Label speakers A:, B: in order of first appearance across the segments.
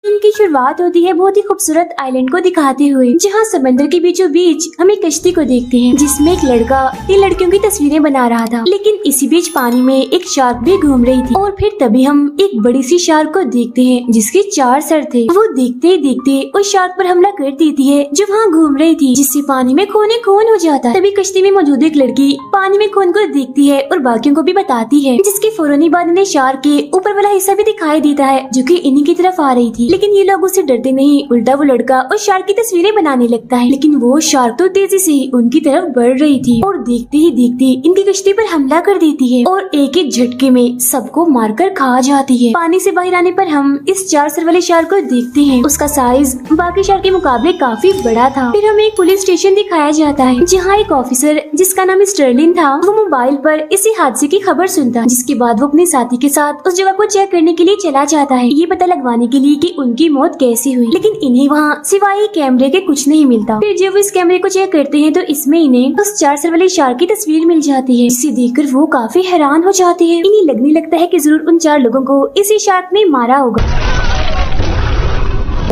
A: इनकी शुरुआत होती है बहुत ही खूबसूरत आइलैंड को दिखाते हुए, जहाँ समंदर के बीचों बीच हम एक कश्ती को देखते हैं जिसमें एक लड़का इन लड़कियों की तस्वीरें बना रहा था। लेकिन इसी बीच पानी में एक शार्क भी घूम रही थी और फिर तभी हम एक बड़ी सी शार्क को देखते हैं जिसके 4 सर थे। वो देखते ही देखते उस शार्क पर हमला कर देती है जो वहाँ घूम रही थी, जिससे पानी में खून खून हो जाता है। तभी कश्ती में मौजूद एक लड़की पानी में खून को देखती है और बाकियों को भी बताती है, जिसके फौरन बाद इन्हें शार्क के ऊपर वाला हिस्सा भी दिखाई देता है जो कि इन्हीं की तरफ आ रही थी। लेकिन ये लोग उससे डरते नहीं, उल्टा वो लड़का उस शार्क की तस्वीरें बनाने लगता है। लेकिन वो शार्क तो तेजी से उनकी तरफ बढ़ रही थी और देखते ही देखते इनकी कश्ती पर हमला कर देती है और एक एक झटके में सबको मारकर खा जाती है। पानी से बाहर आने पर हम इस 4 सर वाले शार्क को देखते हैं। उसका साइज बाकी शार्क के मुकाबले काफी बड़ा था। फिर हमें एक पुलिस स्टेशन दिखाया जाता है जहाँ एक ऑफिसर जिसका नाम स्टर्लिन था वो मोबाइल पर इसी हादसे की खबर सुनता, जिसके बाद वो अपने साथी के साथ उस जगह को चेक करने के लिए चला जाता है, ये पता लगवाने के लिए कि उनकी मौत कैसी हुई। लेकिन इन्हें वहाँ सिवाय कैमरे के कुछ नहीं मिलता। फिर जब इस कैमरे को चेक करते हैं तो इसमें इन्हें उस 4 सर वाले शार्क की तस्वीर मिल जाती है, जिसे देखकर वो काफी हैरान हो जाते हैं। इन्हें लगने लगता है कि जरूर उन 4 लोगों को इसी शार्क ने मारा होगा।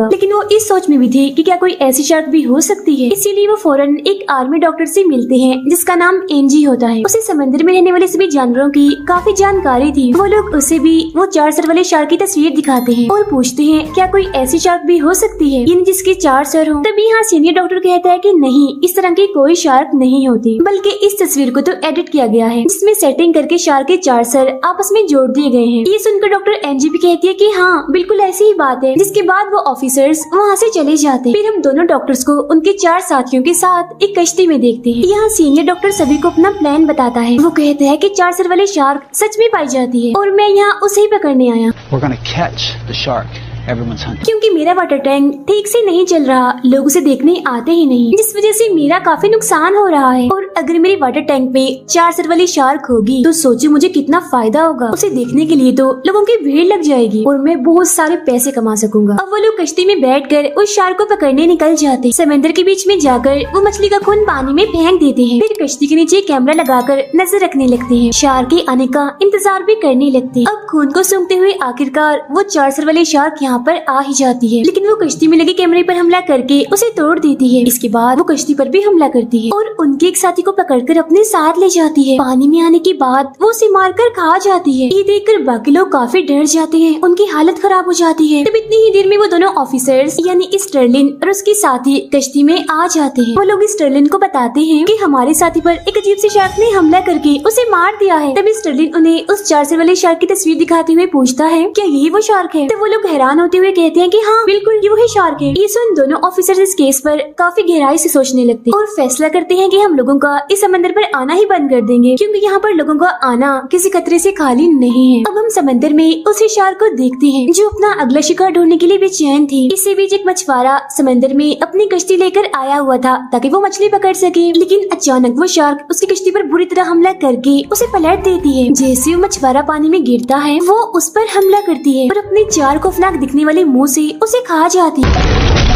A: लेकिन वो इस सोच में भी थे कि क्या कोई ऐसी शार्क भी हो सकती है, इसीलिए वो फौरन एक आर्मी डॉक्टर से मिलते हैं जिसका नाम एनजी होता है। उसे समंदर में रहने वाले सभी जानवरों की काफी जानकारी थी। वो लोग उसे भी वो 4 सर वाले शार्क की तस्वीर दिखाते हैं और पूछते हैं क्या कोई ऐसी शार्क भी हो सकती है यानी जिसके 4 सर हो। तभी यहाँ सीनियर डॉक्टर कहता है कि नहीं, इस तरह की कोई शार्क नहीं होती, बल्कि इस तस्वीर को तो एडिट किया गया है जिसमें सेटिंग करके शार्क के 4 सर आपस में जोड़ दिए गए हैं। ये सुनकर डॉक्टर एनजी भी कहती है कि हाँ बिल्कुल ऐसी ही बात है। जिसके बाद वो ऑफिसर्स वहाँ से चले जाते हैं। फिर हम दोनों डॉक्टर्स को उनके 4 साथियों के साथ एक कश्ती में देखते हैं। यहाँ सीनियर डॉक्टर सभी को अपना प्लान बताता है। वो कहते हैं कि 4 सर वाले शार्क सच में पाई जाती है और मैं यहाँ उसे ही पकड़ने आया।
B: We're gonna catch the shark. Everyone's hunting.
A: क्योंकि मेरा वाटर टैंक ठीक से नहीं चल रहा, लोग उसे देखने आते ही नहीं, जिस वजह से मेरा काफी नुकसान हो रहा है। और अगर मेरे वाटर टैंक में 4 सर वाली शार्क होगी तो सोचो मुझे कितना फायदा होगा। उसे देखने के लिए तो लोगों की भीड़ लग जाएगी और मैं बहुत सारे पैसे कमा सकूंगा। अब वो लोग कश्ती में बैठकर उस शार्क को पकड़ने निकल जाते। समंदर के बीच में जाकर वो मछली का खून पानी में फेंक देते हैं। फिर कश्ती के नीचे कैमरा लगाकर नजर रखने लगते हैं, शार्क के आने का इंतजार भी करने लगते हैं। अब खून को सूंघते हुए आखिरकार वो 4 सर वाली शार्क यहाँ पर आ ही जाती है, लेकिन वो कश्ती में लगे कैमरे पर हमला करके उसे तोड़ देती है। इसके बाद वो कश्ती पर भी हमला करती है और उनके एक साथी को पकड़कर अपने साथ ले जाती है। पानी में आने के बाद वो उसे मारकर खा जाती है। ये देखकर बाकी लोग काफी डर जाते हैं, उनकी हालत खराब हो जाती है। तब इतनी ही देर में वो दोनों ऑफिसर्स यानी स्टर्लिन और उसकी साथी कश्ती में आ जाते हैं। वो लोग स्टर्लिन को बताते हैं कि हमारे साथी पर एक अजीब से शार्क ने हमला करके उसे मार दिया है। तभी स्टर्लिन उन्हें उस 4 सर वाले शार्क की तस्वीर दिखाते हुए पूछता है क्या यही वो शार्क है। तो वो लोग हैरान होते हुए कहते हैं कि हाँ बिल्कुल ये वही शार्क है। ये सुन दोनों ऑफिसर्स इस केस पर काफी गहराई से सोचने लगते हैं और फैसला करते हैं कि हम लोगों का इस समंदर पर आना ही बंद कर देंगे, क्योंकि यहाँ पर लोगों का आना किसी खतरे से खाली नहीं है। अब हम समंदर में उसी शार्क को देखते हैं जो अपना अगला शिकार ढूंढने के लिए बेचैन थी। इसी बीच एक मछुआरा समंदर में अपनी कश्ती लेकर आया हुआ था ताकि वो मछली पकड़ सके, लेकिन अचानक वो शार्क उसकी कश्ती पर बुरी तरह हमला करके उसे पलट देती है। जैसे वो मछुआरा पानी में गिरता है वो उस पर हमला करती है और अपने 4 खौफनाक दिखने वाले मुंह से उसे खा जाती है।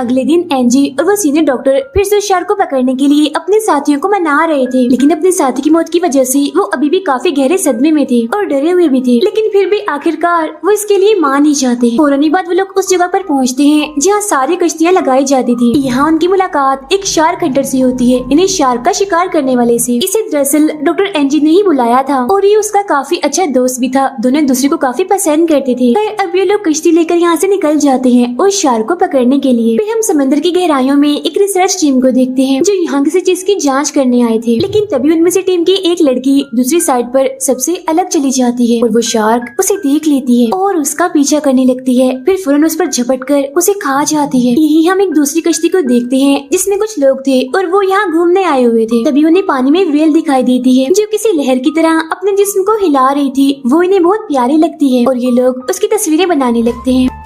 A: अगले दिन एनजी और वो सीनियर डॉक्टर फिर से शार्क को पकड़ने के लिए अपने साथियों को मना रहे थे, लेकिन अपने साथी की मौत की वजह से वो अभी भी काफी गहरे सदमे में थे और डरे हुए भी थे। लेकिन फिर भी आखिरकार वो इसके लिए मान ही जाते हैं। फौरन बाद वो लोग उस जगह पर पहुंचते हैं जहाँ सारी कश्तियाँ लगाई जाती थी। यहाँ उनकी मुलाकात एक शार्क हंटर से होती है, इन्हें शार्क का शिकार करने वाले से। इसे दरअसल डॉक्टर एनजी ने ही बुलाया था और ये उसका काफी अच्छा दोस्त भी था। दोनों एक दूसरे को काफी पसंद करते थे। अब ये लोग कश्ती लेकर यहाँ से निकल जाते हैं उस शार्क को पकड़ने के लिए। फिर हम समंदर की गहराइयों में एक रिसर्च टीम को देखते हैं जो यहाँ किसी चीज की जांच करने आए थे, लेकिन तभी उनमें से टीम की एक लड़की दूसरी साइड पर सबसे अलग चली जाती है और वो शार्क उसे देख लेती है और उसका पीछा करने लगती है। फिर फौरन उस पर झपटकर उसे खा जाती है। यही हम एक दूसरी कश्ती को देखते हैं जिसमें कुछ लोग थे और वो यहाँ घूमने आए हुए थे। तभी उन्हें पानी में व्हेल दिखाई देती है जो किसी लहर की तरह अपने जिस्म को हिला रही थी। वो इन्हें बहुत प्यारी लगती है और ये लोग उसकी तस्वीरें बनाने लगते हैं।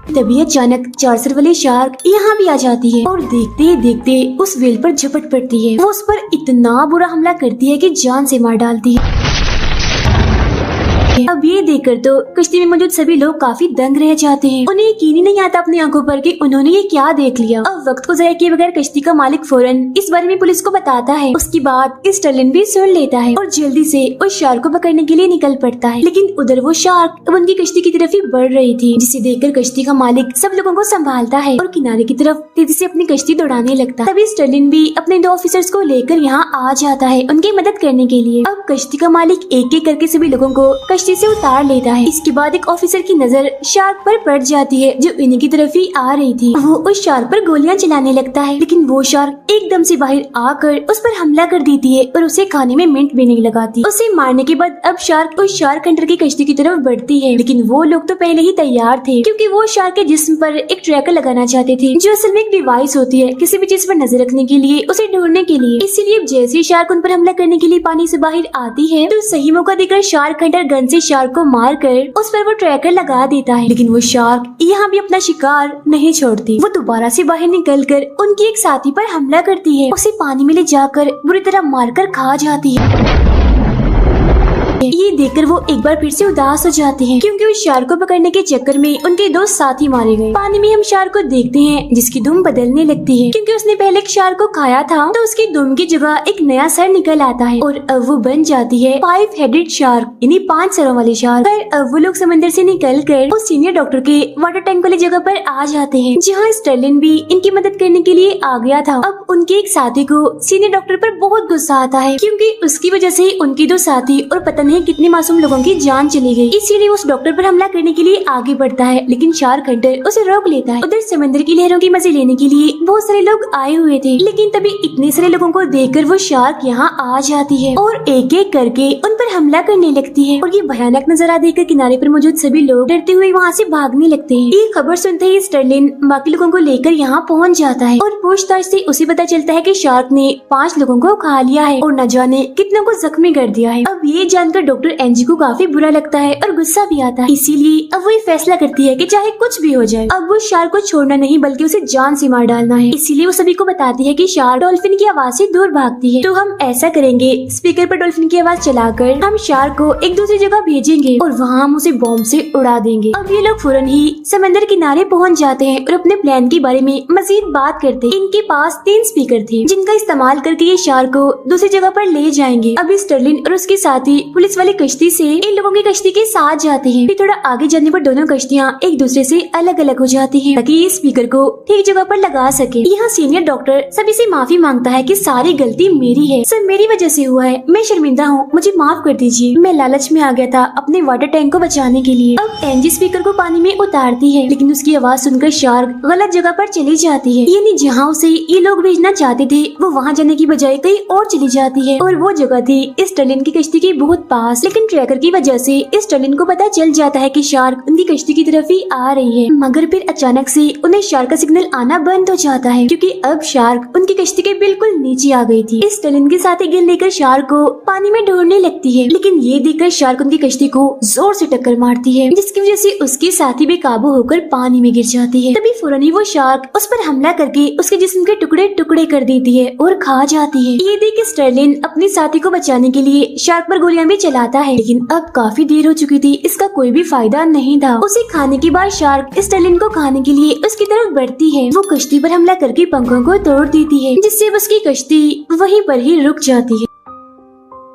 A: तभी अचानक 4 सर वाली शार्क यहाँ भी आ जाती है और देखते ही देखते उस व्हेल पर झपट पड़ती है। वो उस पर इतना बुरा हमला करती है कि जान से मार डालती है। है। अब ये देखकर तो कश्ती में मौजूद सभी लोग काफी दंग रह जाते हैं। उन्हें यकीन ही नहीं आता अपनी आंखों पर कि उन्होंने ये क्या देख लिया। अब वक्त को ज़ाया किए बगैर कश्ती का मालिक फौरन इस बारे में पुलिस को बताता है। उसकी बात स्टर्लिन भी सुन लेता है और जल्दी से उस शार्क को पकड़ने के लिए निकल पड़ता है। लेकिन उधर वो शार्क अब उनकी कश्ती की तरफ ही बढ़ रही थी, जिसे देखकर कश्ती का मालिक सब लोगों को संभालता है और किनारे की तरफ तेजी से अपनी कश्ती दौड़ाने लगता है। तभी स्टर्लिन भी अपने 2 ऑफिसर्स को लेकर यहाँ आ जाता है उनकी मदद करने के लिए। अब कश्ती का मालिक एक एक करके सभी लोगों को कश्ती से उतार लेता है। इसके बाद एक ऑफिसर की नजर शार्क पर पड़ जाती है जो इन्हीं की तरफ ही आ रही थी। वो उस शार्क पर गोलियां चलाने लगता है, लेकिन वो शार्क एकदम से बाहर आकर उस पर हमला कर देती है और उसे खाने में मिनट भी नहीं लगाती। उसे मारने के बाद अब शार्क उस शार्क हंटर की कश्ती की तरफ बढ़ती है, लेकिन वो लोग तो पहले ही तैयार थे क्योंकि वो शार्क के जिस्म पर एक ट्रैकर लगाना चाहते थे, जो असल में एक डिवाइस होती है किसी भी चीज पर नजर रखने के लिए, उसे ढूंढने के लिए। इसीलिए जैसे ही शार्क उन पर हमला करने के लिए पानी से बाहर आती है तो सही मौका देकर शार्क हंटर गन से शार्क को मार कर उस पर वो ट्रैकर लगा देता है। लेकिन वो शार्क यहाँ भी अपना शिकार नहीं छोड़ती। वो दोबारा से बाहर निकलकर उनकी एक साथी पर हमला करती है, उसे पानी में ले जाकर बुरी तरह मारकर खा जाती है। ये देखकर वो एक बार फिर से उदास हो जाते हैं क्योंकि उस शार्क को पकड़ने के चक्कर में उनके 2 साथी मारे गए। पानी में हम शार्क को देखते हैं जिसकी दुम बदलने लगती है क्योंकि उसने पहले एक शार्क को खाया था, तो उसकी दुम की जगह एक नया सर निकल आता है और अब वो बन जाती है 5 हेडेड शार्क, यानी 5 सरों वाली शार्क। पर अब वो लोग समंदर से निकल कर उस सीनियर डॉक्टर के वाटर टैंक वाली जगह पर आ जाते हैं जहाँ स्टर्लिन भी इनकी मदद करने के लिए आ गया था। अब उनके एक साथी को सीनियर डॉक्टर पर बहुत गुस्सा आता है क्योंकि उसकी वजह से उनके 2 साथी और पता नहीं कितने मासूम लोगों की जान चली गई। इसीलिए उस डॉक्टर पर हमला करने के लिए आगे बढ़ता है, लेकिन शार्क हंटर उसे रोक लेता है। उधर समंदर की लहरों की मजे लेने के लिए बहुत सारे लोग आए हुए थे, लेकिन तभी इतने सारे लोगों को देखकर वो शार्क यहाँ आ जाती है और एक एक करके उन पर हमला करने लगती है। और ये भयानक नजारा देखकर किनारे पर मौजूद सभी लोग डरते हुए वहाँ से भागने लगते हैं। ये खबर सुनते ही स्टर्लिन बाकी लोगों को लेकर यहाँ पहुँच जाता है और पूछताछ से उसे पता चलता है कि शार्क ने 5 लोगों को खा लिया है और न जाने कितनों को जख्मी कर दिया है। अब ये जानकर डॉक्टर एनजी को काफी बुरा लगता है और गुस्सा भी आता है। इसीलिए अब वो फैसला करती है कि चाहे कुछ भी हो जाए अब वो शार्क को छोड़ना नहीं बल्कि उसे जान से मार डालना है। इसीलिए वो सभी को बताती है कि शार्क डॉल्फिन की आवाज से दूर भागती है, तो हम ऐसा करेंगे, स्पीकर पर डॉल्फिन की आवाज चलाकर हम शार्क को एक दूसरी जगह भेजेंगे और वहाँ हम उसे बॉम्ब से उड़ा देंगे। अब ये लोग फौरन ही समंदर किनारे पहुँच जाते हैं और अपने प्लान के बारे में मजीद बात करते हैं। इनके पास 3 स्पीकर थे जिनका इस्तेमाल करके ये शार्क को दूसरी जगह पर ले जाएंगे। अब स्टर्लिन और उसके साथी पुलिस वाली कश्ती से इन लोगों की कश्ती के साथ जाते हैं। फिर थोड़ा आगे जाने पर दोनों कश्तियाँ एक दूसरे से अलग अलग हो जाती हैं ताकि ये स्पीकर को ठीक जगह पर लगा सके। यहाँ सीनियर डॉक्टर सभी से माफी मांगता है कि सारी गलती मेरी है, सब मेरी वजह से हुआ है, मैं शर्मिंदा हूँ, मुझे माफ कर दीजिए, मैं लालच में आ गया था अपने वाटर टैंक को बचाने के लिए। अब एनजी स्पीकर को पानी में उतारती है, लेकिन उसकी आवाज सुनकर शार्क गलत जगह पर चली जाती है, यानी जहाँ उसे ये लोग भेजना चाहते थे वो वहाँ जाने की बजाय कहीं और चली जाती है और वो जगह थी स्टर्लिन की कश्ती के बहुत पास। लेकिन ट्रैकर की वजह से स्टर्लिन को पता चल जाता है कि शार्क उनकी कश्ती की तरफ ही आ रही है, मगर फिर अचानक से उन्हें शार्क का सिग्नल आना बंद हो जाता है क्योंकि अब शार्क उनकी कश्ती के बिल्कुल नीचे आ गई थी। स्टर्लिन के साथ गेंद लेकर शार्क को पानी में ढूंढने लगती है, लेकिन ये देखकर शार्क उनकी कश्ती को जोर से टक्कर मारती है जिसकी वजह से उसकी साथी बेकाबू होकर पानी में गिर जाती है। तभी फौरन ही वो शार्क उस पर हमला करके उसके जिस्म के टुकड़े टुकड़े कर देती है और खा जाती है। ये देख स्टर्लिन अपनी साथी को बचाने के लिए शार्क पर गोलियां भी चलाता है, लेकिन अब काफी देर हो चुकी थी, इसका कोई भी फायदा नहीं था। उसे खाने के बाद शार्क स्टर्लिन को खाने के लिए उसकी तरफ बढ़ती है। वो कश्ती पर हमला करके पंखों को तोड़ देती है जिससे उसकी कश्ती वहीं पर ही रुक जाती है।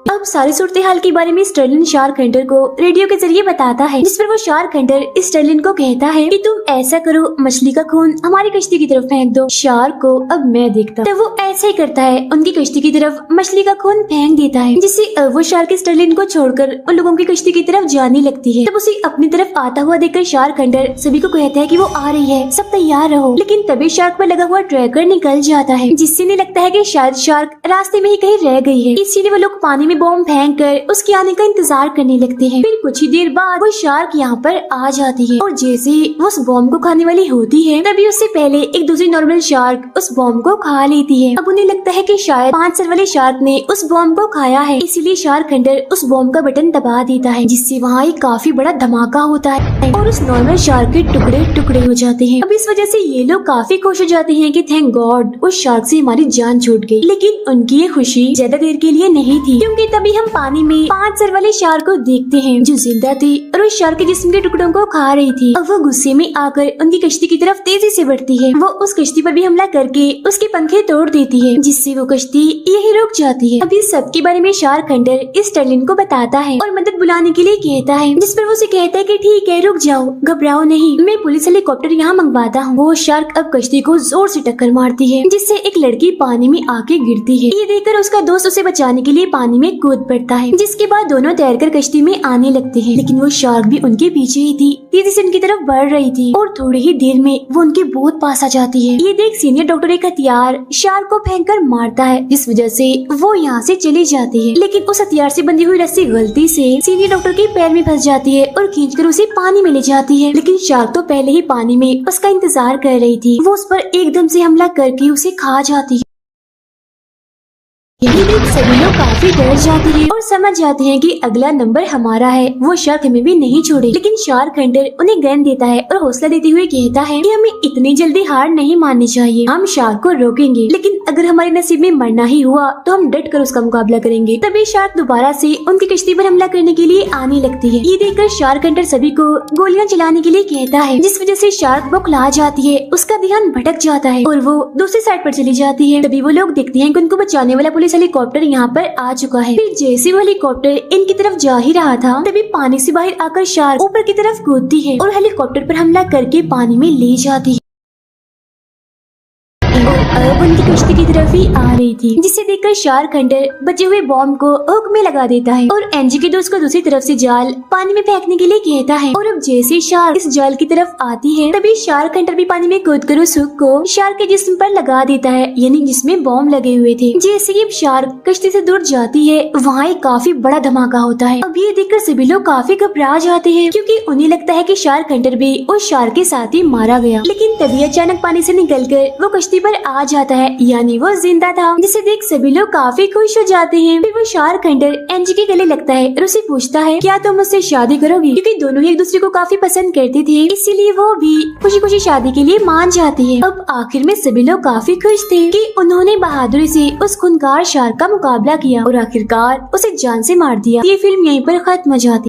A: अब सारी सूरत हाल के बारे में स्टर्लिन शार्क हंटर को रेडियो के जरिए बताता है, जिस पर वो शार्क हंटर स्टर्लिन को कहता है कि तुम ऐसा करो, मछली का खून हमारी कश्ती की तरफ फेंक दो। शार्क को अब मैं देखता, तो वो ऐसा ही करता है, उनकी कश्ती की तरफ मछली का खून फेंक देता है, जिससे वो शार्क स्टर्लिन को छोड़कर उन लोगों की कश्ती की तरफ जाने लगती है। तब उसे अपनी तरफ आता हुआ देखकर शार्क हंटर सभी को कहता है कि वो आ रही है, सब तैयार रहो। लेकिन तभी शार्क पर लगा हुआ ट्रैकर निकल जाता है, जिससे इन्हें लगता है कि शायद शार्क रास्ते में ही कहीं रह गई है। इसीलिए वो लोग पानी में बॉम्ब फेंक कर उसके आने का इंतजार करने लगते हैं। फिर कुछ ही देर बाद वो शार्क यहाँ पर आ जाती है और जैसे वो उस बॉम्ब को खाने वाली होती है तभी उससे पहले एक दूसरी नॉर्मल शार्क उस बॉम्ब को खा लेती है। अब उन्हें लगता है कि शायद 5 सर वाले शार्क ने उस बॉम्ब को खाया है, इसीलिए शार्क हंटर उस बॉम्ब का बटन दबा देता है, जिससे वहाँ एक काफी बड़ा धमाका होता है और उस नॉर्मल शार्क के टुकड़े टुकड़े हो जाते हैं। अब इस वजह से ये लोग काफी खुश हो जाते हैं कि थैंक गॉड उस शार्क से हमारी जान छूट गई। लेकिन उनकी ये खुशी ज्यादा देर के लिए नहीं थी, क्योंकि तभी हम पानी में 5 सर वाले शार्क को देखते हैं जो जिंदा थी और उस शार्क के जिस्म के टुकड़ों को खा रही थी। अब वो गुस्से में आकर उनकी कश्ती की तरफ तेजी से बढ़ती है। वो उस कश्ती पर भी हमला करके उसके पंखे तोड़ देती है, जिससे वो कश्ती यही रुक जाती है। अब इस सब के बारे में शार्क हंटर स्टर्लिन को बताता है और मदद बुलाने के लिए कहता है, जिस पर वो उसे कहता है कि ठीक है, रुक जाओ, घबराओ नहीं, मैं पुलिस हेलीकॉप्टर यहाँ मंगवाता हूँ। वो शार्क अब कश्ती को जोर से टक्कर मारती है, जिससे एक लड़की पानी में आके गिरती है। ये देखकर उसका दोस्त उसे बचाने के लिए पानी में कूद पड़ता है, जिसके बाद दोनों तैरकर कश्ती में आने लगते हैं। लेकिन वो शार्क भी उनके पीछे ही थी, तेजी से उनकी तरफ बढ़ रही थी और थोड़ी ही देर में वो उनके बहुत पास आ जाती है। ये देख सीनियर डॉक्टर एक हथियार शार्क को फेंककर मारता है, जिस वजह से वो यहाँ से चली जाती है। लेकिन उस हथियार से बंधी हुई रस्सी गलती से सीनियर डॉक्टर के पैर में फंस जाती है और खींचकर उसे पानी में ले जाती है। लेकिन शार्क तो पहले ही पानी में उसका इंतजार कर रही थी। वो उस पर एकदम से हमला करके उसे खा जाती है। यही देख सभी लोग काफी डर जाते हैं और समझ जाते हैं कि अगला नंबर हमारा है। वो शार्क हमें भी नहीं छोड़े। लेकिन शार्क हंटर उन्हें गन देता है और हौसला देते हुए कहता है कि हमें इतनी जल्दी हार नहीं माननी चाहिए, हम शार्क को रोकेंगे, लेकिन अगर हमारे नसीब में मरना ही हुआ तो हम डट कर उसका मुकाबला करेंगे। तभी शार्क दोबारा से उनकी कश्ती पर हमला करने के लिए आने लगती है। ये देखकर शार्क हंटर सभी को गोलियां चलाने के लिए कहता है, जिस वजह से शार्क बौखला जाती है, उसका ध्यान भटक जाता है और वो दूसरी साइड पर चली जाती है। तभी वो लोग देखते हैं कि उनको बचाने वाला पुलिस हेलीकॉप्टर यहाँ पर आ चुका है। फिर जैसे वो हेलीकॉप्टर इनकी तरफ जा ही रहा था, तभी पानी से बाहर आकर शार्क ऊपर की तरफ कूदती है और हेलीकॉप्टर पर हमला करके पानी में ले जाती है। अब उनकी कश्ती की तरफ ही आ रही थी, जिसे देखकर शार्क हंटर बचे हुए बॉम्ब को हुक में लगा देता है और एनजी के दोस्त को दूसरी तरफ से जाल पानी में फेंकने के लिए कहता है। और अब जैसे शार्क इस जाल की तरफ आती है, तभी शार्क हंटर भी पानी में कूदकर उस हुक को शार्क के जिस्म पर लगा देता है, यानी जिसमें बॉम्ब लगे हुए थे। जैसे ही शार्क कश्ती से दूर जाती है, वहाँ एक काफी बड़ा धमाका होता है। अब ये देखकर सभी लोग काफी घबरा जाते हैं, क्योंकि उन्हें लगता है कि शार्क हंटर भी उस शार्क के साथ ही मारा गया। लेकिन तभी अचानक पानी से निकलकर वो कश्ती पर आ जाता है, यानी वो जिंदा था, जिसे देख सभी लोग काफी खुश हो जाते हैं। फिर वो शार्क हंटर एनजी के गले लगता है और उसे पूछता है, क्या तुम मुझसे शादी करोगी? क्योंकि दोनों ही एक दूसरे को काफी पसंद करते थे, इसीलिए वो भी खुशी खुशी शादी के लिए मान जाती है। अब आखिर में सभी लोग काफी खुश थे कि उन्होंने बहादुरी से उस खूंखार शार्क का मुकाबला किया और आखिरकार उसे जान से मार दिया। ये फिल्म यहीं पर खत्म हो जाती।